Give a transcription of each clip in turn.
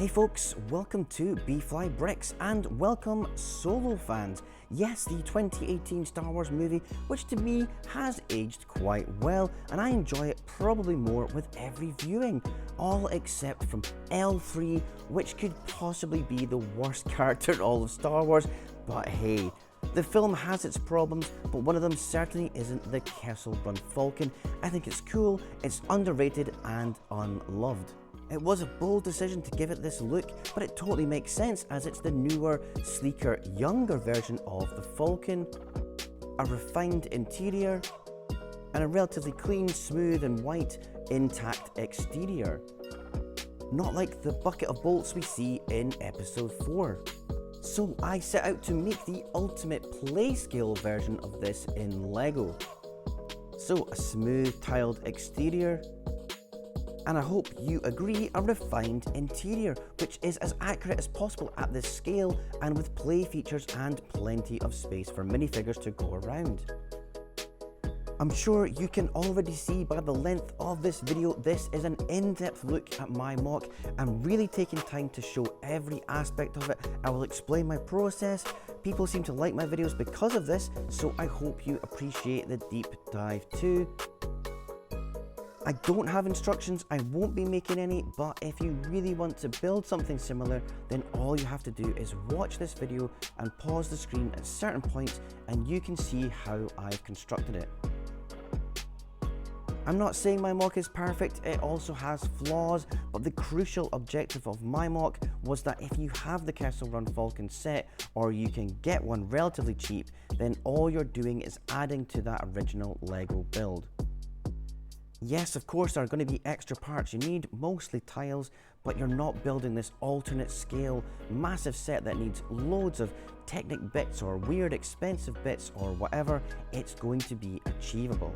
Hey folks, welcome to Bfly Bricks and welcome Solo fans. Yes, the 2018 Star Wars movie, which to me has aged quite well, and I enjoy it probably more with every viewing, all except from L3, which could possibly be the worst character in all of Star Wars, but hey. The film has its problems, but one of them certainly isn't the Kessel run Falcon. I think it's cool, it's underrated and unloved. It was a bold decision to give it this look, but it totally makes sense as it's the newer, sleeker, younger version of the Falcon, a refined interior, and a relatively clean, smooth and white, intact exterior. Not like the bucket of bolts we see in episode 4. So I set out to make the ultimate play scale version of this in LEGO. So a smooth tiled exterior, and I hope you agree, a refined interior, which is as accurate as possible at this scale and with play features and plenty of space for minifigures to go around. I'm sure you can already see by the length of this video, this is an in-depth look at my MOC. I'm really taking time to show every aspect of it. I will explain my process. People seem to like my videos because of this, so I hope you appreciate the deep dive too. I don't have instructions, I won't be making any, but if you really want to build something similar, then all you have to do is watch this video and pause the screen at certain points and you can see how I've constructed it. I'm not saying my MOC is perfect, it also has flaws, but the crucial objective of my MOC was that if you have the Kessel Run Falcon set, or you can get one relatively cheap, then all you're doing is adding to that original LEGO build. Yes, of course there are going to be extra parts you need, mostly tiles, but you're not building this alternate scale, massive set that needs loads of Technic bits or weird expensive bits or whatever. It's going to be achievable.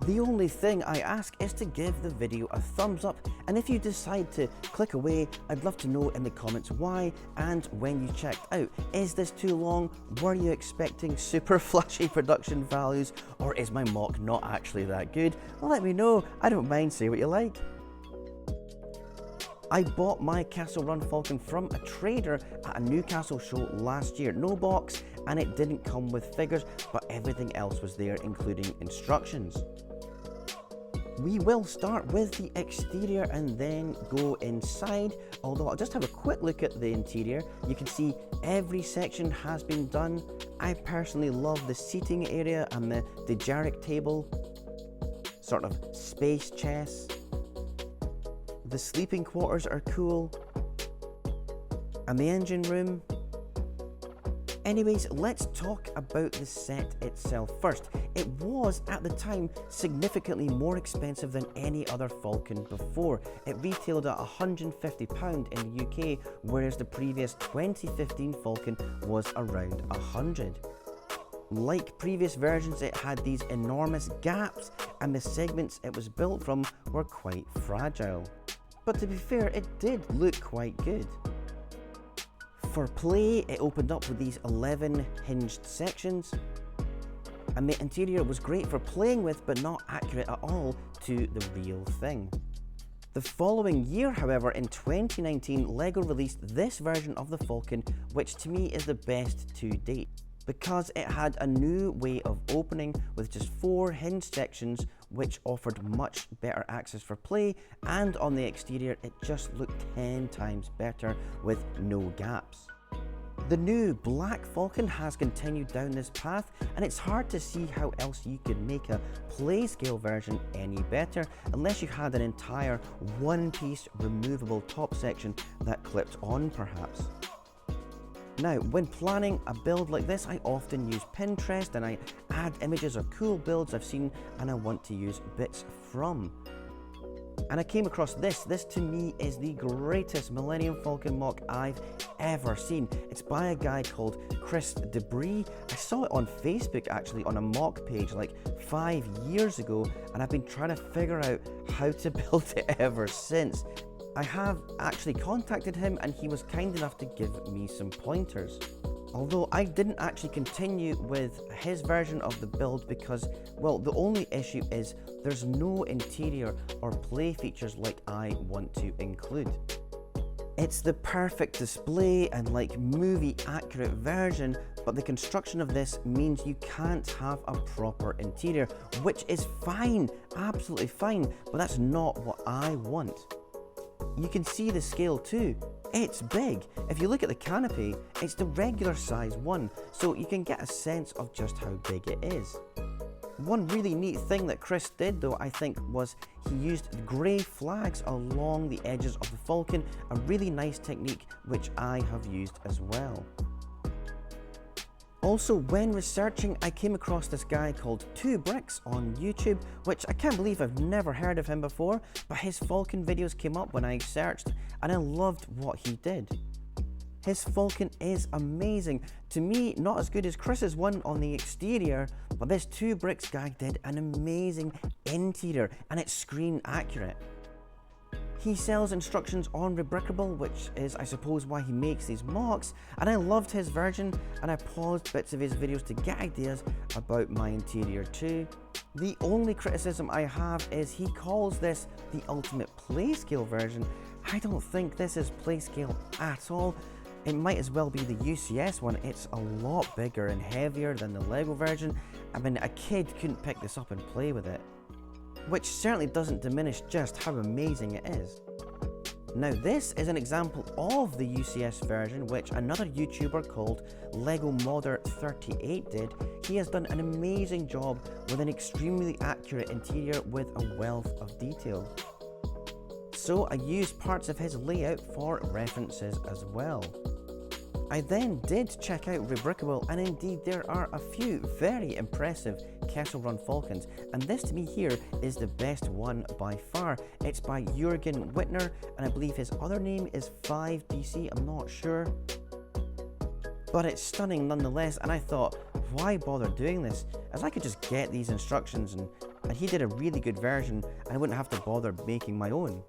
The only thing I ask is to give the video a thumbs up, and if you decide to click away, I'd love to know in the comments why and when you checked out. Is this too long? Were you expecting super flashy production values, or is my MOC not actually that good? Let me know, I don't mind, say what you like. I bought my Kessel Run Falcon from a trader at a Newcastle show last year. No box, and it didn't come with figures, but everything else was there, including instructions. We will start with the exterior and then go inside, although I'll just have a quick look at the interior. You can see every section has been done. I personally love the seating area and the Dejarik table, sort of space chess. The sleeping quarters are cool, and the engine room. Anyways, let's talk about the set itself first. It was, at the time, significantly more expensive than any other Falcon before. It retailed at £150 in the UK, whereas the previous 2015 Falcon was around £100. Like previous versions, it had these enormous gaps, and the segments it was built from were quite fragile. But to be fair, it did look quite good. For play, it opened up with these 11 hinged sections, and the interior was great for playing with, but not accurate at all to the real thing. The following year, however, in 2019, LEGO released this version of the Falcon, which to me is the best to date, because it had a new way of opening with just 4 hinged sections, which offered much better access for play, and on the exterior it just looked 10 times better with no gaps. The new black Falcon has continued down this path, and it's hard to see how else you could make a play scale version any better unless you had an entire one-piece removable top section that clipped on perhaps. Now, when planning a build like this, I often use Pinterest and I add images of cool builds I've seen and I want to use bits from. And I came across this. This to me is the greatest Millennium Falcon MOC I've ever seen. It's by a guy called Chris Debris. I saw it on Facebook actually on a MOC page like 5 years ago, and I've been trying to figure out how to build it ever since. I have actually contacted him and he was kind enough to give me some pointers. Although I didn't actually continue with his version of the build because, well, the only issue is there's no interior or play features like I want to include. It's the perfect display and like movie accurate version, but the construction of this means you can't have a proper interior, which is fine, absolutely fine, but that's not what I want. You can see the scale too. It's big. If you look at the canopy, it's the regular size one, so you can get a sense of just how big it is. One really neat thing that Chris did though, I think, was he used grey flags along the edges of the Falcon, a really nice technique which I have used as well. Also, when researching, I came across this guy called 2Bricks on YouTube, which I can't believe I've never heard of him before, but his Falcon videos came up when I searched and I loved what he did. His Falcon is amazing. To me, not as good as Chris's one on the exterior, but this 2Bricks guy did an amazing interior and it's screen accurate. He sells instructions on Rebrickable, which is, I suppose, why he makes these MOCs, and I loved his version, and I paused bits of his videos to get ideas about my interior too. The only criticism I have is he calls this the ultimate playscale version. I don't think this is playscale at all. It might as well be the UCS one. It's a lot bigger and heavier than the LEGO version. I mean, a kid couldn't pick this up and play with it. Which certainly doesn't diminish just how amazing it is. Now this is an example of the UCS version which another YouTuber called LEGO Modder 38 did. He has done an amazing job with an extremely accurate interior with a wealth of detail. So I used parts of his layout for references as well. I then did check out Rebrickable, and indeed there are a few very impressive Kessel Run Falcons, and this to me here is the best one by far. It's by Jürgen Wittner, and I believe his other name is 5DC, I'm not sure. But it's stunning nonetheless, and I thought, why bother doing this? As I could just get these instructions, and he did a really good version, and I wouldn't have to bother making my own.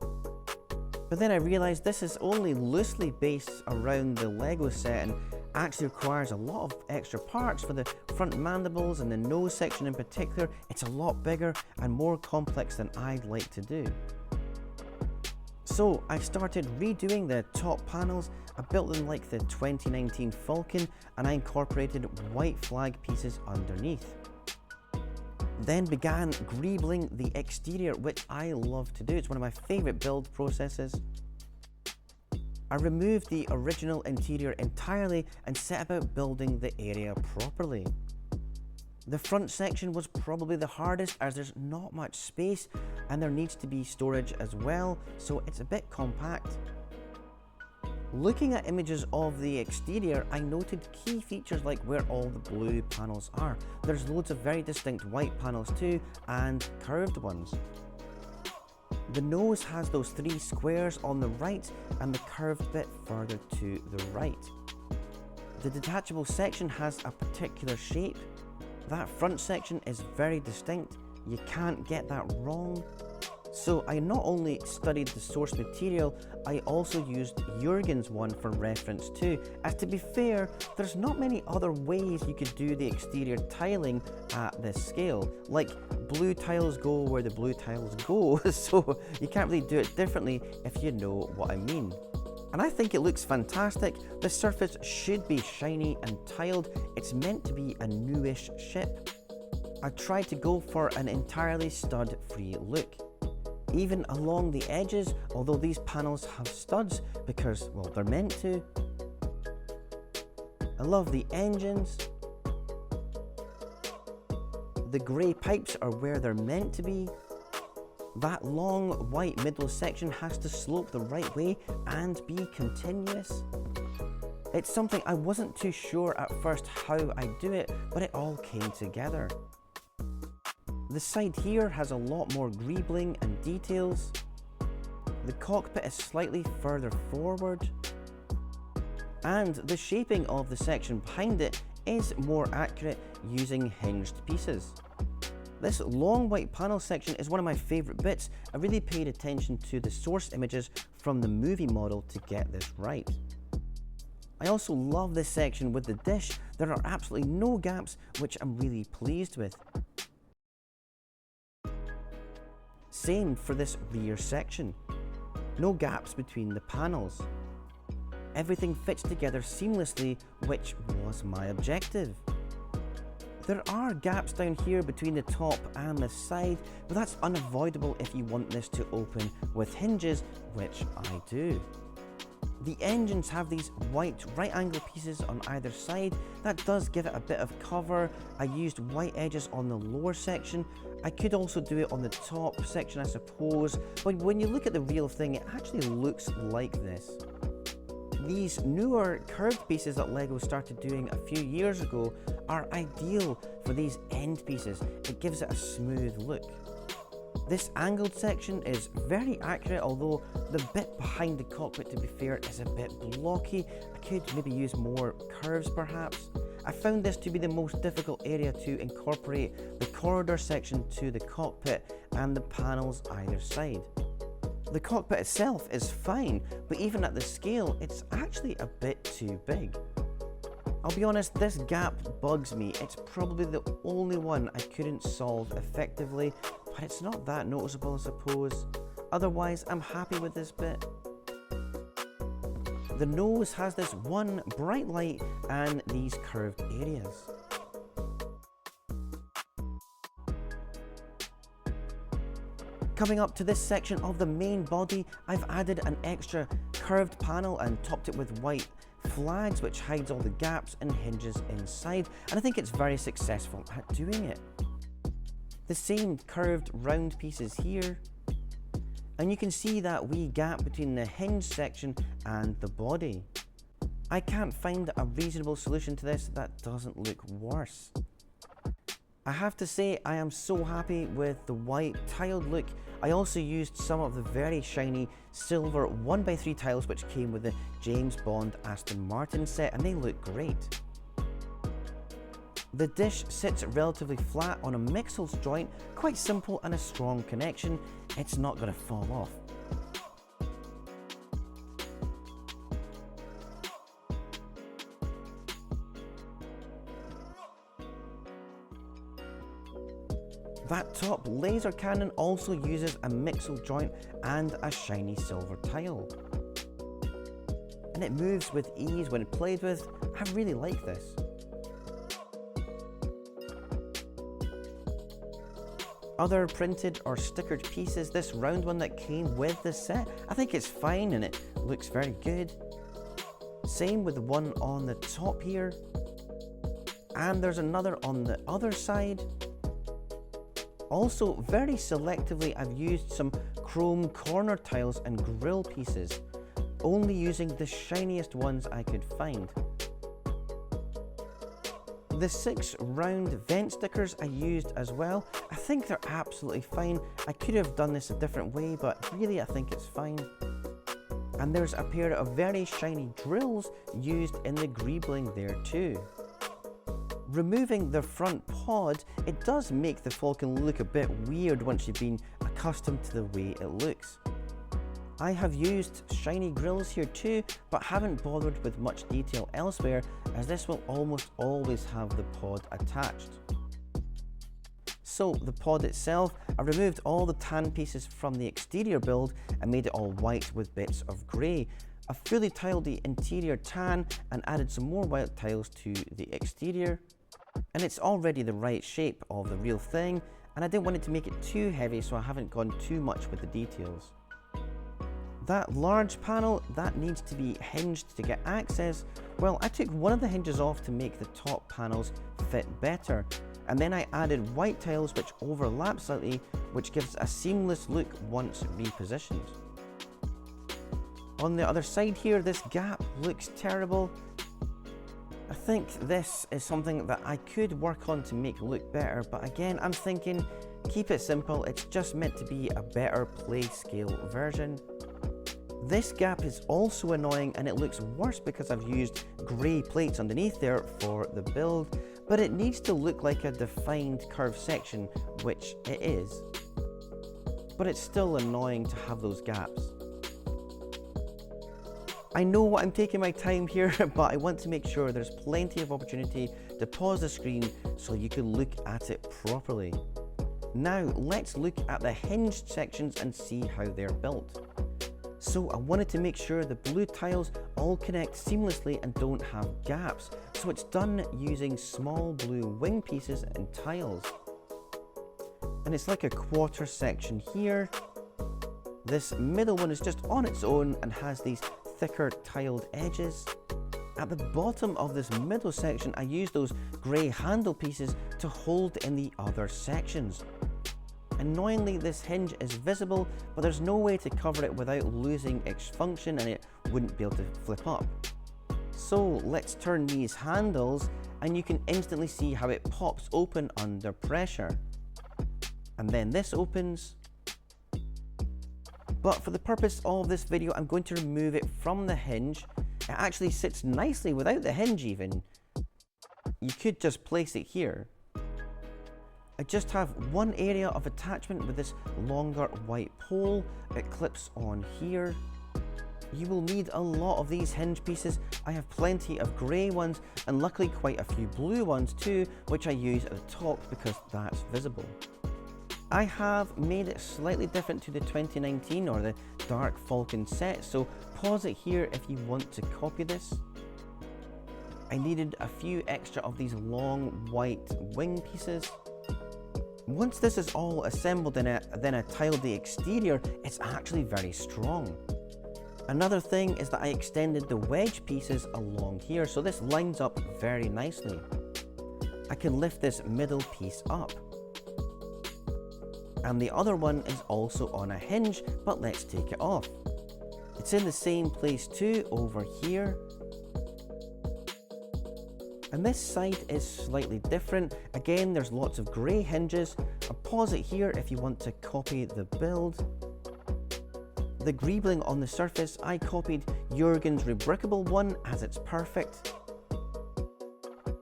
But then I realised this is only loosely based around the LEGO set and actually requires a lot of extra parts for the front mandibles and the nose section in particular. It's a lot bigger and more complex than I'd like to do. So I started redoing the top panels. I built them like the 2019 Falcon, and I incorporated white flag pieces underneath. Then began greebling the exterior, which I love to do. It's one of my favourite build processes. I removed the original interior entirely and set about building the area properly. The front section was probably the hardest as there's not much space and there needs to be storage as well, so it's a bit compact. Looking at images of the exterior, I noted key features like where all the blue panels are. There's loads of very distinct white panels too, and curved ones. The nose has those three squares on the right and the curved bit further to the right. The detachable section has a particular shape. That front section is very distinct. You can't get that wrong. So I not only studied the source material, I also used Jürgen's one for reference too, as to be fair, there's not many other ways you could do the exterior tiling at this scale. Like, blue tiles go where the blue tiles go, so you can't really do it differently if you know what I mean. And I think it looks fantastic. The surface should be shiny and tiled. It's meant to be a newish ship. I tried to go for an entirely stud-free look. Even along the edges, although these panels have studs because, well, they're meant to. I love the engines. The grey pipes are where they're meant to be. That long white middle section has to slope the right way and be continuous. It's something I wasn't too sure at first how I'd do it, but it all came together. The side here has a lot more greebling and details. The cockpit is slightly further forward. And the shaping of the section behind it is more accurate using hinged pieces. This long white panel section is one of my favourite bits. I really paid attention to the source images from the movie model to get this right. I also love this section with the dish. There are absolutely no gaps, which I'm really pleased with. Same for this rear section. No gaps between the panels. Everything fits together seamlessly, which was my objective. There are gaps down here between the top and the side, but that's unavoidable if you want this to open with hinges, which I do. The engines have these white right angle pieces on either side. That does give it a bit of cover. I used white edges on the lower section. I could also do it on the top section, I suppose, but when you look at the real thing, it actually looks like this. These newer curved pieces that LEGO started doing a few years ago are ideal for these end pieces. It gives it a smooth look. This angled section is very accurate, although the bit behind the cockpit, to be fair, is a bit blocky. I could maybe use more curves perhaps. I found this to be the most difficult area to incorporate the corridor section to the cockpit and the panels either side. The cockpit itself is fine, but even at the scale, it's actually a bit too big. I'll be honest, this gap bugs me. It's probably the only one I couldn't solve effectively, but it's not that noticeable, I suppose. Otherwise, I'm happy with this bit. The nose has this one bright light and these curved areas. Coming up to this section of the main body, I've added an extra curved panel and topped it with white flags, which hides all the gaps and hinges inside, and I think it's very successful at doing it. The same curved round pieces here, and you can see that wee gap between the hinge section and the body. I can't find a reasonable solution to this that doesn't look worse. I have to say, I am so happy with the white tiled look. I also used some of the very shiny silver 1x3 tiles which came with the James Bond Aston Martin set, and they look great. The dish sits relatively flat on a mixels joint, quite simple and a strong connection. It's not going to fall off. That top laser cannon also uses a mixel joint and a shiny silver tile. And it moves with ease when played with. I really like this. Other printed or stickered pieces, this round one that came with the set, I think it's fine and it looks very good. Same with the one on the top here. And there's another on the other side. Also, very selectively, I've used some chrome corner tiles and grill pieces, only using the shiniest ones I could find. The 6 round vent stickers I used as well. I think they're absolutely fine. I could have done this a different way, but really I think it's fine. And there's a pair of very shiny drills used in the greebling there too. Removing the front pod, it does make the Falcon look a bit weird once you've been accustomed to the way it looks. I have used shiny grills here too, but haven't bothered with much detail elsewhere, as this will almost always have the pod attached. So the pod itself, I removed all the tan pieces from the exterior build and made it all white with bits of grey. I fully tiled the interior tan and added some more white tiles to the exterior. And it's already the right shape of the real thing, and I didn't want it to make it too heavy, so I haven't gone too much with the details. That large panel, that needs to be hinged to get access. Well, I took one of the hinges off to make the top panels fit better, and then I added white tiles which overlap slightly, which gives a seamless look once repositioned. On the other side here, this gap looks terrible. I think this is something that I could work on to make look better, but again, I'm thinking keep it simple. It's just meant to be a better play scale version. This gap is also annoying, and it looks worse because I've used grey plates underneath there for the build, but it needs to look like a defined curved section, which it is. But it's still annoying to have those gaps. I know I'm taking my time here, but I want to make sure there's plenty of opportunity to pause the screen so you can look at it properly. Now let's look at the hinged sections and see how they're built. So I wanted to make sure the blue tiles all connect seamlessly and don't have gaps. So it's done using small blue wing pieces and tiles. And it's like a quarter section here. This middle one is just on its own and has these thicker tiled edges. At the bottom of this middle section, I used those grey handle pieces to hold in the other sections. Annoyingly, this hinge is visible, but there's no way to cover it without losing its function and it wouldn't be able to flip up. So let's turn these handles and you can instantly see how it pops open under pressure. And then this opens. But for the purpose of this video, I'm going to remove it from the hinge. It actually sits nicely without the hinge even. You could just place it here. I just have one area of attachment with this longer white pole. It clips on here. You will need a lot of these hinge pieces. I have plenty of grey ones and luckily quite a few blue ones too, which I use at the top because that's visible. I have made it slightly different to the 2019 or the Dark Falcon set, so pause it here if you want to copy this. I needed a few extra of these long white wing pieces. Once this is all assembled and then I tiled the exterior, it's actually very strong. Another thing is that I extended the wedge pieces along here, so this lines up very nicely. I can lift this middle piece up. And the other one is also on a hinge, but let's take it off. It's in the same place too, over here. And this side is slightly different. Again, there's lots of grey hinges. I'll pause it here if you want to copy the build. The greebling on the surface, I copied Jurgen's rebrickable one as it's perfect.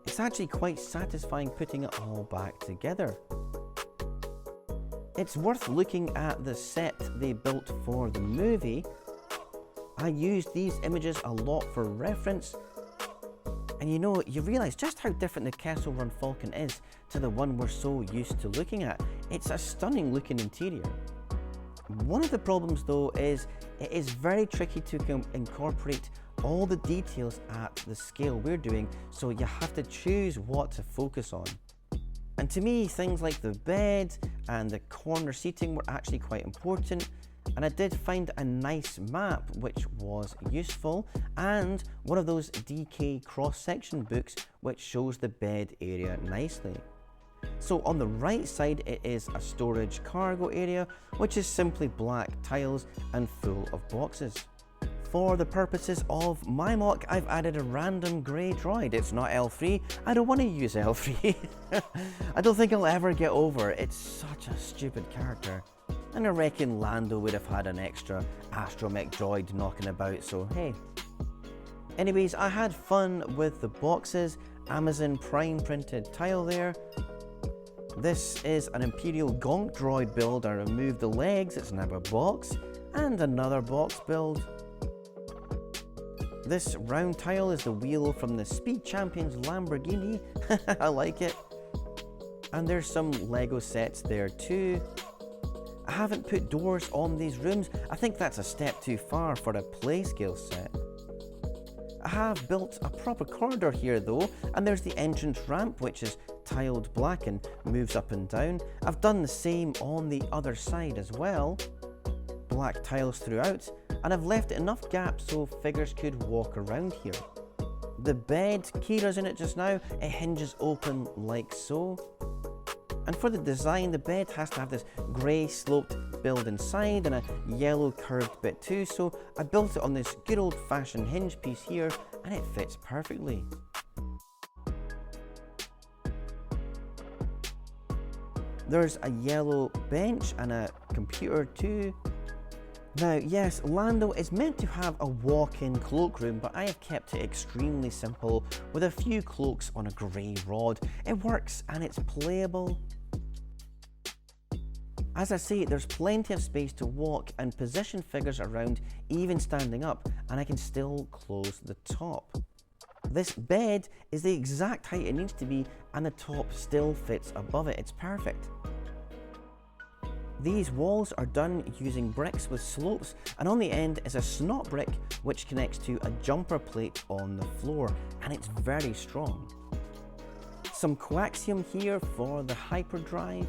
It's actually quite satisfying putting it all back together. It's worth looking at the set they built for the movie. I used these images a lot for reference. And you know, you realise just how different the Kessel Run Falcon is to the one we're so used to looking at. It's a stunning looking interior. One of the problems though is it is very tricky to incorporate all the details at the scale we're doing, so you have to choose what to focus on. And to me, things like the bed and the corner seating were actually quite important. And I did find a nice map which was useful, and one of those DK cross-section books which shows the bed area nicely. So on the right side it is a storage cargo area which is simply black tiles and full of boxes. For the purposes of my MOC, I've added a random grey droid. It's not L3. I don't want to use L3. I don't think I'll ever get over it. It's such a stupid character. And I reckon Lando would have had an extra astromech droid knocking about, so hey. Anyways, I had fun with the boxes. Amazon Prime printed tile there. This is an Imperial Gonk droid build. I removed the legs, it's now a box. And another box build. This round tile is the wheel from the Speed Champions Lamborghini. I like it. And there's some Lego sets there too. I haven't put doors on these rooms. I think that's a step too far for a play scale set. I have built a proper corridor here though, and there's the entrance ramp which is tiled black and moves up and down. I've done the same on the other side as well. Black tiles throughout, and I've left enough gaps so figures could walk around here. The bed, Kira's in it just now, it hinges open like so. And for the design, the bed has to have this grey sloped build inside and a yellow curved bit too, so I built it on this good old fashioned hinge piece here and it fits perfectly. There's a yellow bench and a computer too. Now yes, Lando is meant to have a walk-in cloakroom, but I have kept it extremely simple with a few cloaks on a grey rod. It works and it's playable. As I say, there's plenty of space to walk and position figures around, even standing up, and I can still close the top. This bed is the exact height it needs to be and the top still fits above it. It's perfect. These walls are done using bricks with slopes, and on the end is a snot brick which connects to a jumper plate on the floor, and it's very strong. Some coaxium here for the hyperdrive.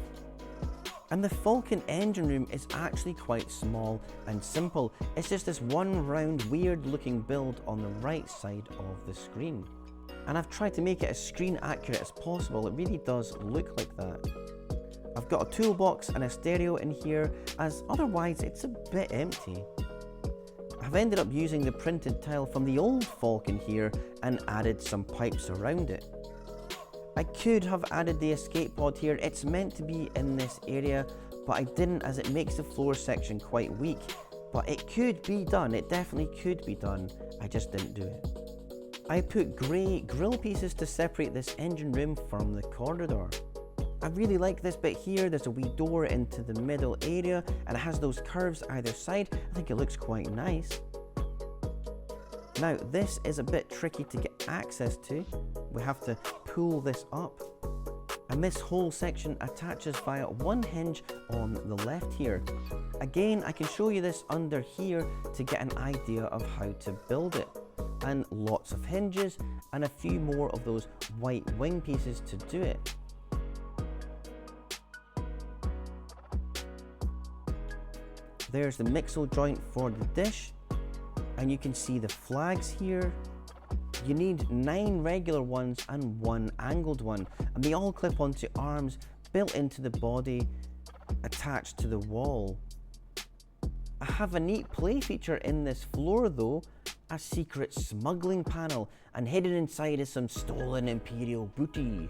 And the Falcon engine room is actually quite small and simple. It's just this one round weird looking build on the right side of the screen. And I've tried to make it as screen accurate as possible. It really does look like that. I've got a toolbox and a stereo in here, as otherwise it's a bit empty. I've ended up using the printed tile from the old Falcon here and added some pipes around it. I could have added the escape pod here. It's meant to be in this area, but I didn't, as it makes the floor section quite weak. But it could be done, it definitely could be done, I just didn't do it. I put grey grill pieces to separate this engine room from the corridor. I really like this bit here. There's a wee door into the middle area and it has those curves either side. I think it looks quite nice. Now this is a bit tricky to get access to. We have to pull this up. And this whole section attaches via one hinge on the left here. Again, I can show you this under here to get an idea of how to build it. And lots of hinges and a few more of those white wing pieces to do it. There's the mixel joint for the dish, and you can see the flags here. You need 9 regular ones and 1 angled one, and they all clip onto arms built into the body attached to the wall. I have a neat play feature in this floor though, a secret smuggling panel, and hidden inside is some stolen Imperial booty.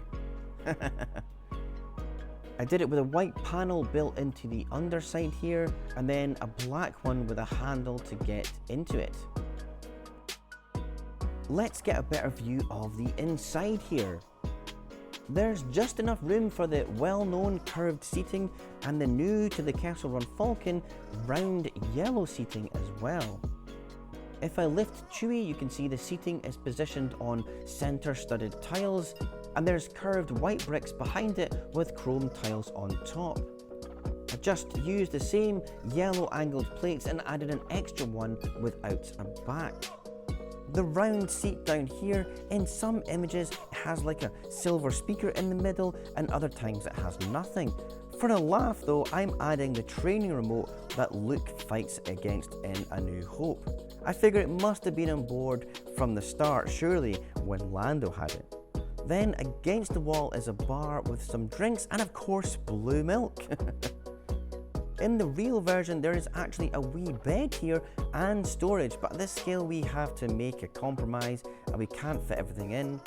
I did it with a white panel built into the underside here, and then a black one with a handle to get into it. Let's get a better view of the inside here. There's just enough room for the well-known curved seating and the new to the Kessel Run Falcon round yellow seating as well. If I lift Chewie, you can see the seating is positioned on center studded tiles, and there's curved white bricks behind it with chrome tiles on top. I just used the same yellow angled plates and added an extra one without a back. The round seat down here, in some images it has like a silver speaker in the middle, and other times it has nothing. For a laugh though, I'm adding the training remote that Luke fights against in A New Hope. I figure it must have been on board from the start, surely, when Lando had it. Then against the wall is a bar with some drinks and of course blue milk. In the real version there is actually a wee bed here and storage, but at this scale we have to make a compromise and we can't fit everything in.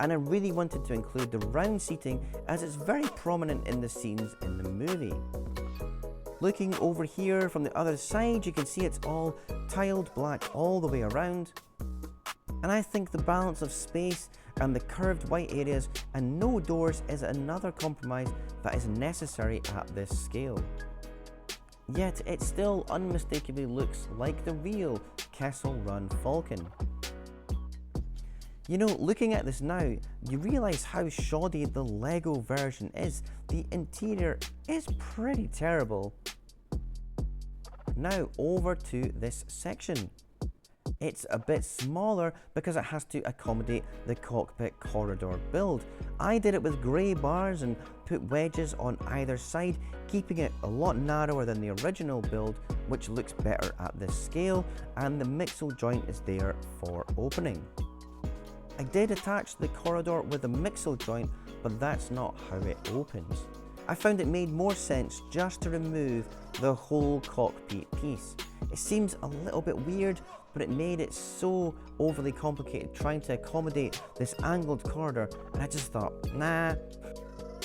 And I really wanted to include the round seating as it's very prominent in the scenes in the movie. Looking over here from the other side, you can see it's all tiled black all the way around. And I think the balance of space and the curved white areas and no doors is another compromise that is necessary at this scale. Yet it still unmistakably looks like the real Kessel Run Falcon. You know, looking at this now, you realise how shoddy the LEGO version is. The interior is pretty terrible. Now over to this section. It's a bit smaller because it has to accommodate the cockpit corridor build. I did it with grey bars and put wedges on either side, keeping it a lot narrower than the original build, which looks better at this scale, and the mixel joint is there for opening. I did attach the corridor with a mixel joint, but that's not how it opens. I found it made more sense just to remove the whole cockpit piece. It seems a little bit weird, but it made it so overly complicated trying to accommodate this angled corridor, and I just thought, nah.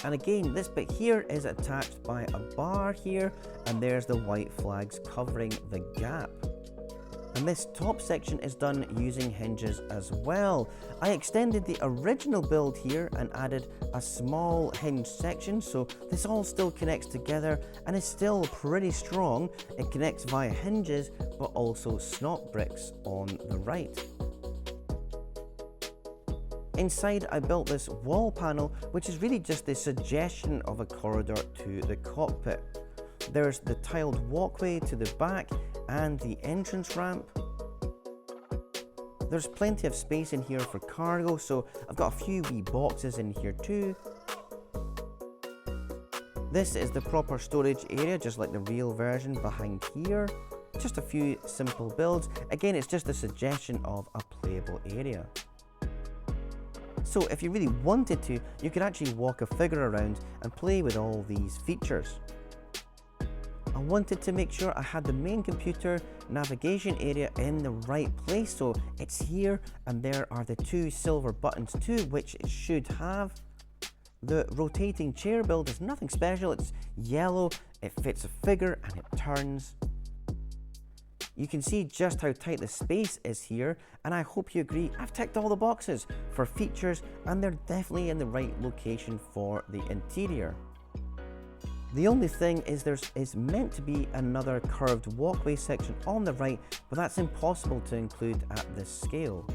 And again, this bit here is attached by a bar here, and there's the white flags covering the gap. And this top section is done using hinges as well. I extended the original build here and added a small hinge section, so this all still connects together and is still pretty strong. It connects via hinges, but also snot bricks on the right. Inside, I built this wall panel, which is really just the suggestion of a corridor to the cockpit. There's the tiled walkway to the back and the entrance ramp. There's plenty of space in here for cargo, so I've got a few wee boxes in here too. This is the proper storage area, just like the real version behind here. Just a few simple builds. Again, it's just a suggestion of a playable area. So if you really wanted to, you could actually walk a figure around and play with all these features. I wanted to make sure I had the main computer navigation area in the right place, so it's here, and there are the two silver buttons too, which it should have. The rotating chair build is nothing special, it's yellow, it fits a figure and it turns. You can see just how tight the space is here, and I hope you agree I've ticked all the boxes for features, and they're definitely in the right location for the interior. The only thing is there's meant to be another curved walkway section on the right, but that's impossible to include at this scale.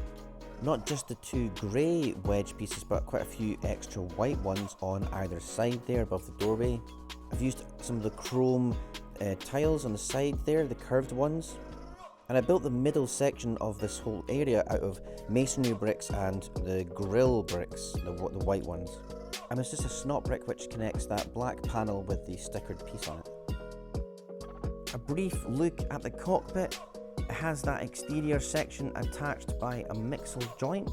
Not just the two grey wedge pieces, but quite a few extra white ones on either side there above the doorway. I've used some of the chrome tiles on the side there, the curved ones. And I built the middle section of this whole area out of masonry bricks and the grill bricks, the white ones. And there's just a snot brick which connects that black panel with the stickered piece on it. A brief look at the cockpit. It has that exterior section attached by a mixel joint.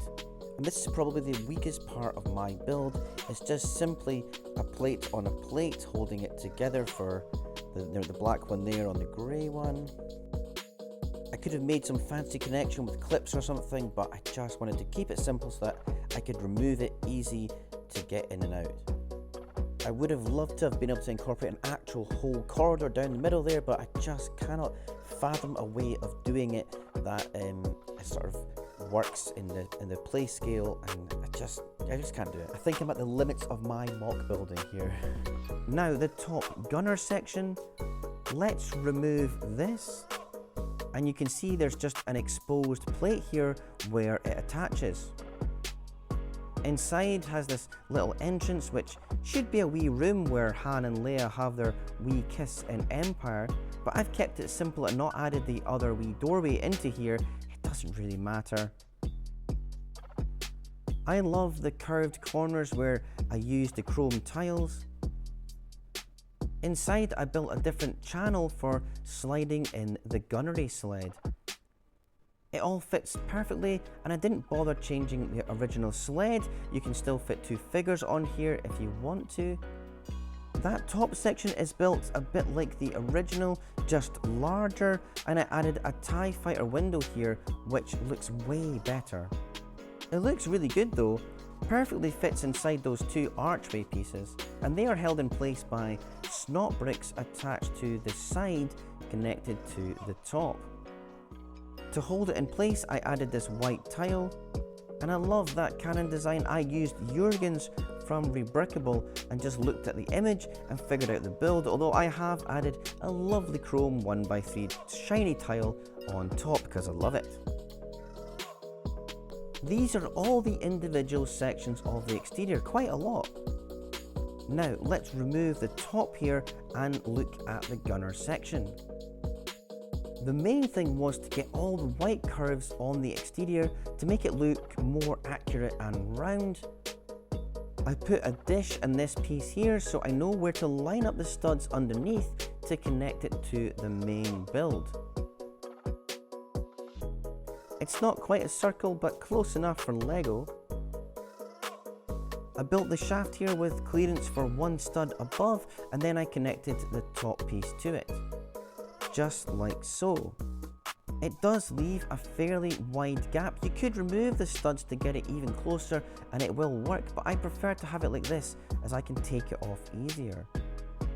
And this is probably the weakest part of my build. It's just simply a plate on a plate holding it together for the black one there on the grey one. I could have made some fancy connection with clips or something, but I just wanted to keep it simple so that I could remove it easy to get in and out. I would have loved to have been able to incorporate an actual whole corridor down the middle there, but I just cannot fathom a way of doing it that sort of works in the play scale, and I just can't do it. I think I'm at the limits of my MOC building here. Now the top gunner section, let's remove this, and you can see there's just an exposed plate here where it attaches. Inside has this little entrance which should be a wee room where Han and Leia have their wee kiss in Empire, but I've kept it simple and not added the other wee doorway into here. It doesn't really matter. I love the curved corners where I used the chrome tiles. Inside I built a different channel for sliding in the gunnery sled. It all fits perfectly, and I didn't bother changing the original sled. You can still fit two figures on here if you want to. That top section is built a bit like the original, just larger, and I added a TIE fighter window here, which looks way better. It looks really good though, perfectly fits inside those two archway pieces, and they are held in place by snot bricks attached to the side connected to the top. To hold it in place, I added this white tile, and I love that cannon design. I used Jurgen's from Rebrickable and just looked at the image and figured out the build, although I have added a lovely chrome 1x3 shiny tile on top because I love it. These are all the individual sections of the exterior, quite a lot. Now let's remove the top here and look at the gunner section. The main thing was to get all the white curves on the exterior to make it look more accurate and round. I put a dish in this piece here so I know where to line up the studs underneath to connect it to the main build. It's not quite a circle, but close enough for LEGO. I built the shaft here with clearance for one stud above, and then I connected the top piece to it. Just like so. It does leave a fairly wide gap. You could remove the studs to get it even closer and it will work, but I prefer to have it like this as I can take it off easier.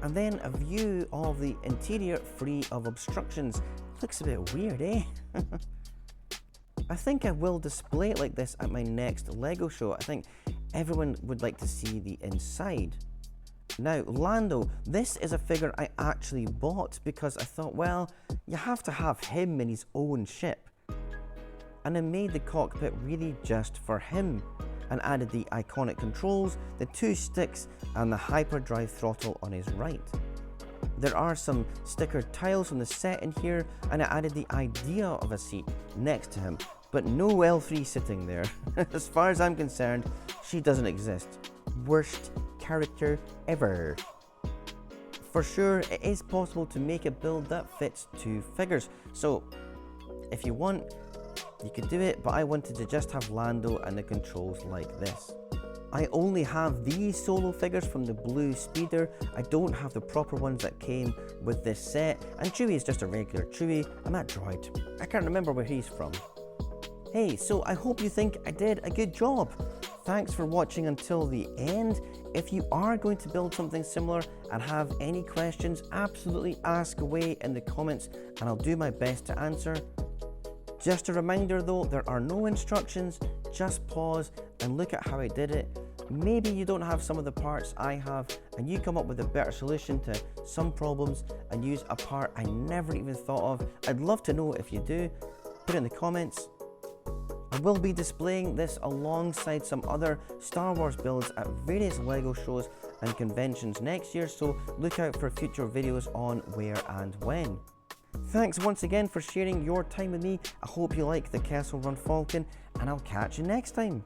And then a view of the interior free of obstructions. Looks a bit weird, eh? I think I will display it like this at my next LEGO show. I think everyone would like to see the inside. Now, Lando, this is a figure I actually bought because I thought, well, you have to have him in his own ship. And I made the cockpit really just for him and added the iconic controls, the two sticks, and the hyperdrive throttle on his right. There are some stickered tiles from the set in here, and I added the idea of a seat next to him, but no L3 sitting there. As far as I'm concerned, she doesn't exist. Worst character ever. For sure, it is possible to make a build that fits 2 figures, so if you want, you could do it, but I wanted to just have Lando and the controls like this. I only have these solo figures from the blue speeder. I don't have the proper ones that came with this set, and Chewie is just a regular Chewie, and that droid, I can't remember where he's from. Hey, so I hope you think I did a good job. Thanks for watching until the end. If you are going to build something similar and have any questions, absolutely ask away in the comments and I'll do my best to answer. Just a reminder though, there are no instructions, just pause and look at how I did it. Maybe you don't have some of the parts I have and you come up with a better solution to some problems and use a part I never even thought of. I'd love to know if you do. Put it in the comments. I will be displaying this alongside some other Star Wars builds at various LEGO shows and conventions next year, so look out for future videos on where and when. Thanks once again for sharing your time with me. I hope you like the Kessel Run Falcon, and I'll catch you next time.